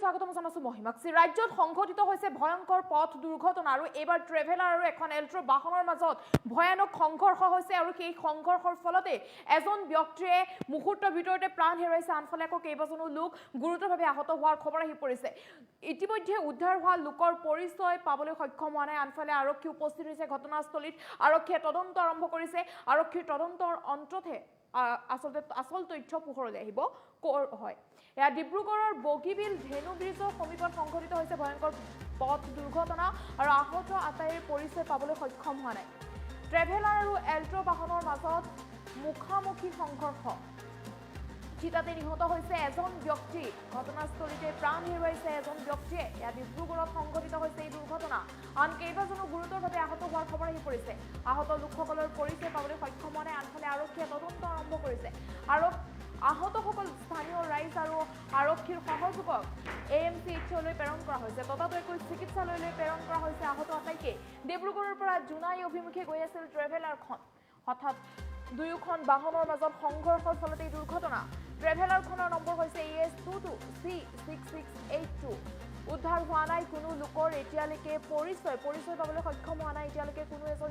স্বাগতম জানাছো মহিমাক্ষী। ৰাজ্যত সংঘটিত হৈছে ভয়ংকৰ পথ দুৰ্ঘটনা আৰু এইবাৰ ট্ৰেভেলাৰ আৰু এখন এল্ট্ৰ বাহনৰ মাজত ভয়ানক সংঘৰ্ষ হৈছে আৰু সেই সংঘৰ্ষৰ ফলতে এজন ব্যক্তিয়ে মুহূৰ্তৰ ভিতৰতে প্ৰাণ হেৰুৱাইছে, আনফালে আকৌ কেইবাজনো লোক গুৰুতৰভাৱে আহত হোৱাৰ খবৰ আহি পৰিছে। ইতিমধ্যে উদ্ধাৰ হোৱা লোকৰ পৰিচয় পাবলৈ সক্ষম হোৱা নাই, আনফালে আৰক্ষী উপস্থিত হৈছে ঘটনাস্থলীত। আৰক্ষীয়ে তদন্ত আৰম্ভ কৰিছে। আৰক্ষীৰ তদন্তৰ অন্ততহে আচল তথ্য পোহৰলৈ আহিব কৰ হয়। এয়া ডিব্ৰুগড়ৰ বগীবিল ধেনু ব্ৰিজৰ সমীপত সংঘটিত হৈছে ভয়ংকৰ পথ দুৰ্ঘটনা আৰু আহত আটাইৰ পৰিচয় পাবলৈ সক্ষম হোৱা নাই। ট্ৰেভেলাৰ আৰু এল্ট্ৰ বাহনৰ মাজত মুখামুখি সংঘৰ্ষ, চিতাতে নিহত হৈছে এজন ব্যক্তি। ঘটনাস্থলীতে প্ৰাণ হেৰুৱাইছে এজন ব্যক্তিয়ে। এয়া ডিব্ৰুগড়ত সংঘটিত হৈছে এই দুৰ্ঘটনা। আন কেইবাজনো গুৰুতৰভাৱে আহত হোৱাৰ খবৰ আহি পৰিছে। আহত লোকসকলৰ পৰিচয় পাবলৈ সক্ষম হোৱা নাই, আনফালে আৰক্ষীয়ে তদন্ত আৰম্ভ কৰিছে। আৰু আহতসকল স্থানীয় ৰাইজ আৰু আৰক্ষীৰ সহযোগত AMCHলৈ প্ৰেৰণ কৰা হৈছে। ততাতৈয়াকৈ চিকিৎসালয়লৈ প্ৰেৰণ কৰা হৈছে আহত আটাইকে। ডিব্ৰুগড়ৰ পৰা জোনাই অভিমুখে গৈ আছিল ট্ৰেভেলাৰখন। হঠাৎ দুয়োখন বাহনৰ মাজত সংঘৰ্ষৰ ফলতে এই দুৰ্ঘটনা। ট্ৰেভেলাৰখনৰ নম্বৰ হৈছে AS22C6682। উদ্ধাৰ হোৱা নাই কোনো লোকৰ এতিয়ালৈকে পৰিচয় পাবলৈ সক্ষম হোৱা নাই এতিয়ালৈকে কোনো এজন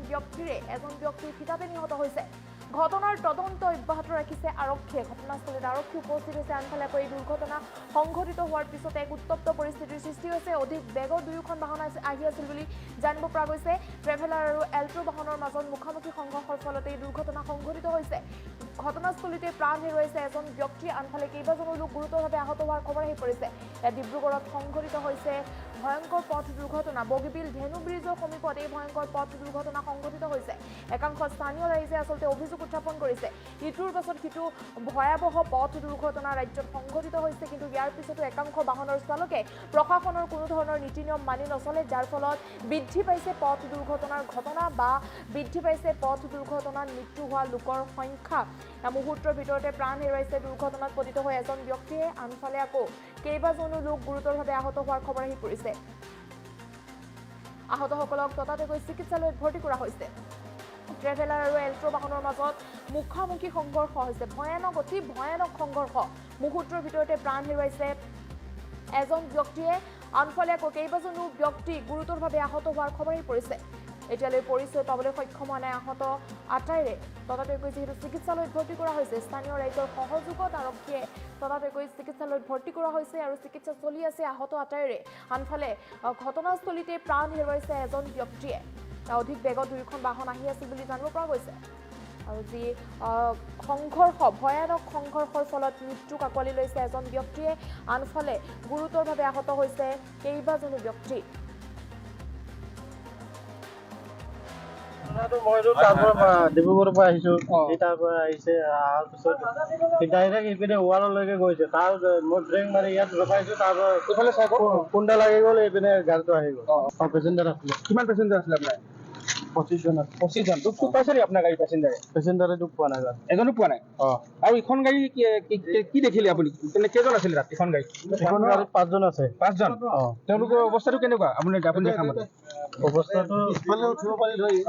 ব্যক্তিৰ থিতাতে নিহত হৈছে। ঘটনাৰ তদন্ত অব্যাহত ৰাখিছে আৰক্ষীয়ে। ঘটনাস্থলীত আৰক্ষী উপস্থিত হৈছে। আনফালে আকৌ এই দুৰ্ঘটনা সংঘটিত হোৱাৰ পিছতে এক উত্তপ্ত পৰিস্থিতিৰ সৃষ্টি হৈছে। অধিক বেগত দুয়োখন বাহন আহি আছিল বুলি জানিব পৰা গৈছে। ট্ৰেভেলাৰ আৰু এল্ট্ৰ বাহনৰ মাজত মুখামুখি সংঘৰ্ষৰ ফলতে এই দুৰ্ঘটনা সংঘটিত হৈছে। ঘটনাস্থলীতে প্ৰাণ হেৰুৱাইছে এজন ব্যক্তি, আনফালে কেইবাজনো লোক গুৰুতৰভাৱে আহত হোৱাৰ খবৰ আহি পৰিছে। ইয়াত ডিব্ৰুগড়ত সংঘটিত হৈছে ভয়ংকৰ পথ দুৰ্ঘটনা। বগীবিল ধেনু ব্ৰিজৰ সমীপত এই ভয়ংকৰ পথ দুৰ্ঘটনা সংঘটিত হৈছে। একাংশ স্থানীয় ৰাইজে আচলতে অভিযোগ উত্থাপন কৰিছে। ইটোৰ পাছত সিটো ভয়াৱহ পথ দুৰ্ঘটনা ৰাজ্যত সংঘটিত হৈছে, কিন্তু ইয়াৰ পিছতো একাংশ বাহনৰ চালকে প্ৰশাসনৰ কোনো ধৰণৰ নীতি নিয়ম মানি নচলে, যাৰ ফলত বৃদ্ধি পাইছে পথ দুৰ্ঘটনাৰ ঘটনা বা বৃদ্ধি পাইছে পথ দুৰ্ঘটনাত মৃত্যু হোৱা লোকৰ সংখ্যা। মুহূৰ্তৰ ভিতৰতে প্ৰাণ হেৰুৱাইছে দুৰ্ঘটনাত পতিত হৈ এজন ব্যক্তিয়ে, আনফালে আকৌ কেইবাজনো লোক গুৰুতৰভাৱে আহত হোৱাৰ খবৰ আহি পৰিছে। আহতসকলক ততাতৈয়াকৈ চিকিৎসালয়ত ভৰ্তি কৰা হৈছে। ট্ৰেভেলাৰ আৰু এল্ট্ৰ বাহনৰ মাজত মুখামুখি সংঘৰ্ষ হৈছে। অতি ভয়ানক সংঘৰ্ষ। মুহূৰ্তৰ ভিতৰতে প্ৰাণ হেৰুৱাইছে এজন ব্যক্তিয়ে, আনফালে আকৌ কেইবাজনো ব্যক্তি গুৰুতৰভাৱে আহত হোৱাৰ খবৰ আহি পৰিছে। এতিয়ালৈ পৰিচয় পাবলৈ সক্ষম হোৱা নাই আহত আটাইৰে। ততাতৈয়াকৈ যিহেতু চিকিৎসালয়ত ভৰ্তি কৰা হৈছে, স্থানীয় ৰাইজৰ সহযোগত আৰক্ষীয়ে ততাতৈয়াকৈ চিকিৎসালয়ত ভৰ্তি কৰা হৈছে আৰু চিকিৎসা চলি আছে আহত আটাইৰে। আনফালে ঘটনাস্থলীতে প্ৰাণ হেৰুৱাইছে এজন ব্যক্তিয়ে। অধিক বেগত দুয়োখন বাহন আহি আছিল বুলি জানিব পৰা গৈছে। আৰু যি ভয়ানক সংঘৰ্ষৰ ফলত মৃত্যুক আঁকোৱালি লৈছে এজন ব্যক্তিয়ে, আনফালে গুৰুতৰভাৱে আহত হৈছে কেইবাজনো ব্যক্তি। ডিব্ৰুগড়ৰ পৰা আহিছো, তাৰ পৰা আহিছে অহাৰ পিছত ডাইৰেক্ট ইপিনে ৱাললৈকে গৈছে। তাৰ মই ব্ৰেক মাৰি ইয়াত ৰখাইছো, তাৰ পৰা ইফালে চাই খুন্দা লাগি গ'ল, এইপিনে গাড়ীটো আহি গ'ল। পেচেঞ্জাৰ আছিলে। কিমান পেচেঞ্জাৰ আছিলে আপোনাৰ? 25 জন। 25 জন। দুখ পাইছে নি আপোনাৰ গাড়ী পেচেঞ্জাৰে দুখ পোৱা নাই, এজনো পোৱা নাই। আৰু ইখন গাড়ী কি দেখিলে আপুনি? কেইজন আছিলে তাত? ইখন গাড়ীত 5 জন আছে। 5 জন? তেওঁলোকৰ অৱস্থাটো কেনেকুৱা আপুনি দেখা মতে?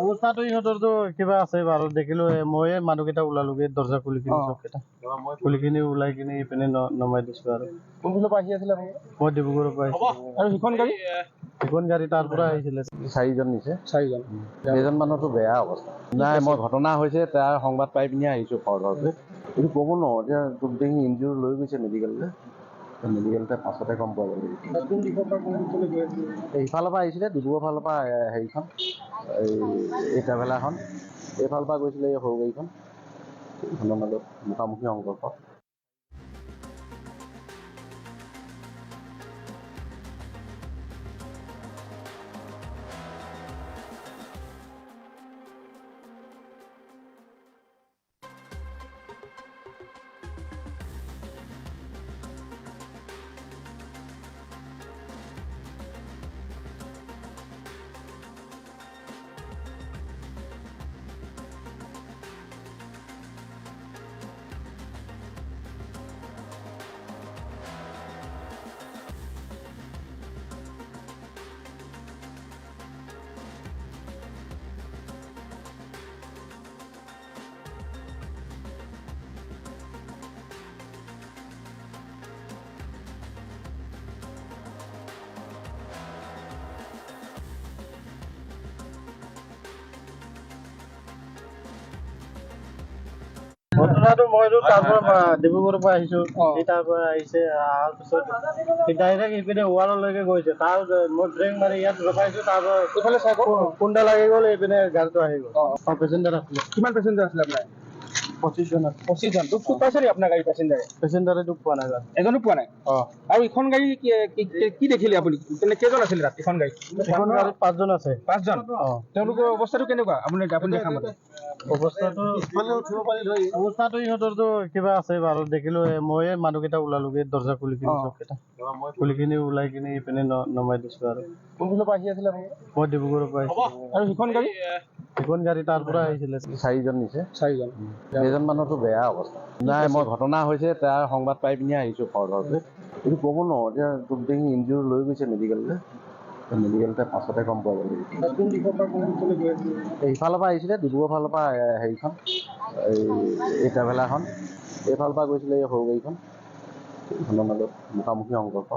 অৱস্থাটো ইহঁতৰতো কিবা আছে বাৰু, দেখিলো ময়ে মানুহকেইটা ওলালোগে, দৰ্জা খুলি কিনি ওলাই কিনি ইপিনে নমাই দিছো। আৰু কোনফালৰ পৰা আহি আছিলে আপুনি? মই ডিব্ৰুগড়ৰ পৰা আহিছিলো। আৰু সিখন গাড়ী তাৰ পৰা আহিছিলে। 4 জন নিছে। 4 জন। 2জন মানুহতো বেয়া অৱস্থা। নাই, মই ঘটনা হৈছে তাৰ সংবাদ পাই পিনি আহিছো ঘৰতে। এইটো ক'ব নোৱাৰো, এতিয়া গোটেইখিনি ইঞ্জুৰি লৈ গৈছে মেডিকেললৈ। মেডিকেলতে পাছতে গম পোৱা যাব। ইফালৰ পৰা আহিছিলে, ডিব্ৰুগড় ফালৰ পৰা হেৰিখন এই ট্ৰেভেলাৰখন, এইফালৰ পৰা গৈছিলে এই সৰু গাড়ীখন। এইখনৰ মাজত মুখামুখি সংঘৰ্ষ। ঘটনাটো মইতো তাৰ পৰা ডিব্ৰুগড়ৰ পৰা আহিছো এই তাৰ পৰা আহিছে অহাৰ পিছত ডাইৰেক্ট ইপিনে ৱাললৈকে গৈছে তাৰ মই ব্ৰেক মাৰি ইয়াত ৰখাইছো তাৰ পৰা এইফালে চাই কওক খুন্দা লাগি গ'ল এইপিনে গাড়ীটো আহি গ'ল পেচেঞ্জাৰ আছিলে কিমান পেচেঞ্জাৰ আছিলে আপোনাৰ 25 জন আছে 25 জন দুখ পাইছে নেকি আপোনাৰ গাড়ী পেচেঞ্জাৰে পেচেঞ্জাৰে দুখ পোৱা নাই গাড়ী এজনো পোৱা নাই আৰু ইখন গাড়ী কি দেখিলে আপুনি কেইজন আছিলে তাত ইখন গাড়ী এখন গাড়ীত 5 জন আছে 5 জন তেওঁলোকৰ অৱস্থাটো কেনেকুৱা আপুনি দেখা মতে অৱস্থাটো ইহঁতৰতো কিবা আছে বাৰু দেখিলো ময়ে মানুহকেইটা ওলালোগে দৰ্জা খুলি কিনে চবকেইটা খুলি কিনে ওলাই কিনে ইপিনে নমাই দিছো আৰু কোনফালৰ পৰা আহি আছিলে আপুনি মই ডিব্ৰুগড়ৰ পৰা আহিছো আৰু সিখন গাড়ী তাৰ পৰা আহিছিলে 4 জন নিছে 4 জন কেইজন মানুহতো বেয়া অৱস্থা নাই মই ঘটনা হৈছে তাৰ সংবাদ পাই পিনি আহিছো খৰধৰকৈ এইটো ক'ব নোৱাৰো এতিয়া দুখ ইঞ্জুৰ লৈ গৈছে মেডিকেললৈ মেডিকেলতে পাছতে গম পোৱা গ'ল এইফালৰ পৰা আহিছিলে ডিব্ৰুগড় ফালৰ পৰা হেৰিখন এই ট্ৰেভেলাৰখন এইফালৰ পৰা গৈছিলে এই সৰু গাড়ীখন এইখনৰ মাজত মুখামুখি সংঘৰ্ষ